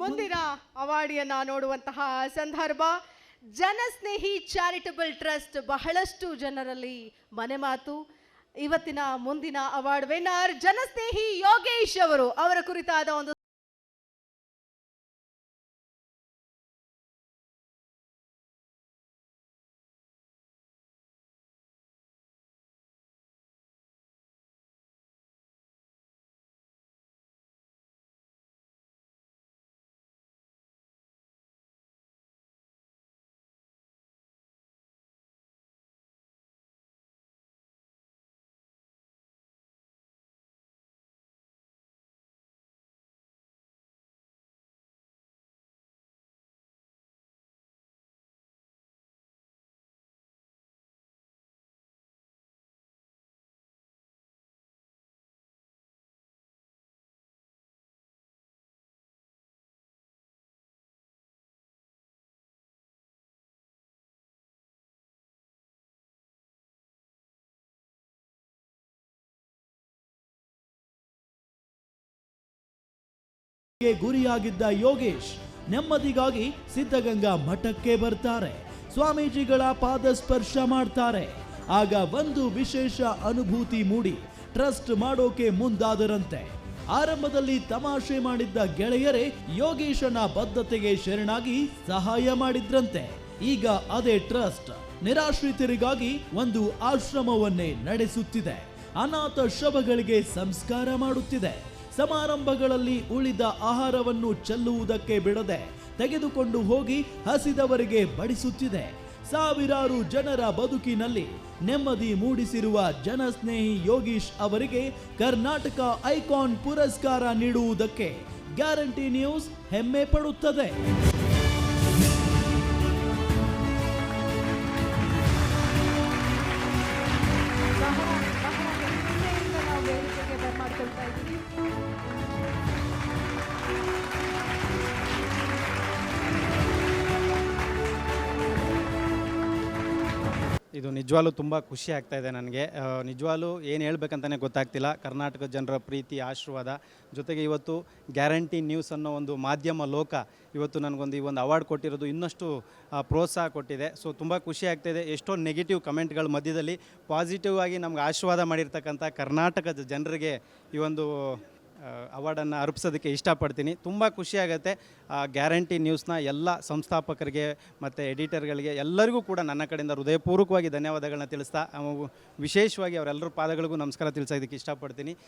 ಮುಂದಿನ ಅವಾರ್ಡಿಯನ್ನ ನೋಡುವಂತಹ ಸಂದರ್ಭ ಜನಸ್ನೇಹಿ ಚಾರಿಟಬಲ್ ಟ್ರಸ್ಟ್ ಬಹಳಷ್ಟು ಜನರಲ್ಲಿ ಮನೆ ಮಾತು. ಇವತ್ತಿನ ಮುಂದಿನ ಅವಾರ್ಡ್ ವಿನ್ನರ್ ಜನಸ್ನೇಹಿ ಯೋಗೇಶ್ ಅವರು. ಅವರ ಕುರಿತಾದ ಒಂದು ಗುರಿಯಾಗಿದ್ದ ಯೋಗೇಶ್ ನೆಮ್ಮದಿಗಾಗಿ ಸಿದ್ಧಗಂಗಾ ಮಠಕ್ಕೆ ಬರ್ತಾರೆ. ಸ್ವಾಮೀಜಿಗಳ ಪಾದ ಸ್ಪರ್ಶ ಮಾಡ್ತಾರೆ. ಆಗ ಒಂದು ವಿಶೇಷ ಅನುಭೂತಿ ಮೂಡಿ ಟ್ರಸ್ಟ್ ಮಾಡೋಕೆ ಮುಂದಾದರಂತೆ. ಆರಂಭದಲ್ಲಿ ತಮಾಷೆ ಮಾಡಿದ್ದ ಗೆಳೆಯರೇ ಯೋಗೇಶನ ಬದ್ಧತೆಗೆ ಶರಣಾಗಿ ಸಹಾಯ ಮಾಡಿದ್ರಂತೆ. ಈಗ ಅದೇ ಟ್ರಸ್ಟ್ ನಿರಾಶ್ರಿತರಿಗಾಗಿ ಒಂದು ಆಶ್ರಮವನ್ನೇ ನಡೆಸುತ್ತಿದೆ. ಅನಾಥ ಶವಗಳಿಗೆ ಸಂಸ್ಕಾರ ಮಾಡುತ್ತಿದೆ. ಸಮಾರಂಭಗಳಲ್ಲಿ ಉಳಿದ ಆಹಾರವನ್ನು ಚೆಲ್ಲುವುದಕ್ಕೆ ಬಿಡದೆ ತೆಗೆದುಕೊಂಡು ಹೋಗಿ ಹಸಿದವರಿಗೆ ಬಡಿಸುತ್ತಿದೆ. ಸಾವಿರಾರು ಜನರ ಬದುಕಿನಲ್ಲಿ ನೆಮ್ಮದಿ ಮೂಡಿಸಿರುವ ಜನಸ್ನೇಹಿ ಯೋಗೀಶ್ ಅವರಿಗೆ ಕರ್ನಾಟಕ ಐಕಾನ್ ಪುರಸ್ಕಾರ ನೀಡುವುದಕ್ಕೆ ಗ್ಯಾರಂಟಿ ನ್ಯೂಸ್ ಹೆಮ್ಮೆ ಪಡುತ್ತದೆ. ಇದು ನಿಜವಾಗ್ಲೂ ತುಂಬ ಖುಷಿ ಆಗ್ತಾ ಇದೆ ನನಗೆ. ನಿಜವಾಗ್ಲೂ ಏನು ಹೇಳ್ಬೇಕಂತಲೇ ಗೊತ್ತಾಗ್ತಿಲ್ಲ. ಕರ್ನಾಟಕ ಜನರ ಪ್ರೀತಿ ಆಶೀರ್ವಾದ ಜೊತೆಗೆ ಇವತ್ತು ಗ್ಯಾರಂಟಿ ನ್ಯೂಸ್ ಅನ್ನೋ ಒಂದು ಮಾಧ್ಯಮ ಲೋಕ ಇವತ್ತು ನನಗೊಂದು ಈ ಒಂದು ಅವಾರ್ಡ್ ಕೊಟ್ಟಿರೋದು ಇನ್ನಷ್ಟು ಪ್ರೋತ್ಸಾಹ ಕೊಟ್ಟಿದೆ. ಸೊ ತುಂಬ ಖುಷಿ ಆಗ್ತಾಯಿದೆ. ಎಷ್ಟೋ ನೆಗೆಟಿವ್ ಕಮೆಂಟ್ಗಳ ಮಧ್ಯದಲ್ಲಿ ಪಾಸಿಟಿವ್ ಆಗಿ ನಮ್ಗೆ ಆಶೀರ್ವಾದ ಮಾಡಿರ್ತಕ್ಕಂಥ ಕರ್ನಾಟಕದ ಜನರಿಗೆ ಈ ಒಂದು ಅವಾರ್ಡನ್ನು ಅರ್ಪಿಸೋದಕ್ಕೆ ಇಷ್ಟಪಡ್ತೀನಿ. ತುಂಬ ಖುಷಿಯಾಗುತ್ತೆ. ಗ್ಯಾರಂಟಿ ನ್ಯೂಸ್ನ ಎಲ್ಲ ಸಂಸ್ಥಾಪಕರಿಗೆ ಮತ್ತು ಎಡಿಟರ್ಗಳಿಗೆ ಎಲ್ಲರಿಗೂ ಕೂಡ ನನ್ನ ಕಡೆಯಿಂದ ಹೃದಯಪೂರ್ವಕವಾಗಿ ಧನ್ಯವಾದಗಳನ್ನ ತಿಳಿಸ್ತಾ ವಿಶೇಷವಾಗಿ ಅವರೆಲ್ಲರ ಪಾದಗಳಿಗೂ ನಮಸ್ಕಾರ ತಿಳಿಸೋದಕ್ಕೆ ಇಷ್ಟಪಡ್ತೀನಿ.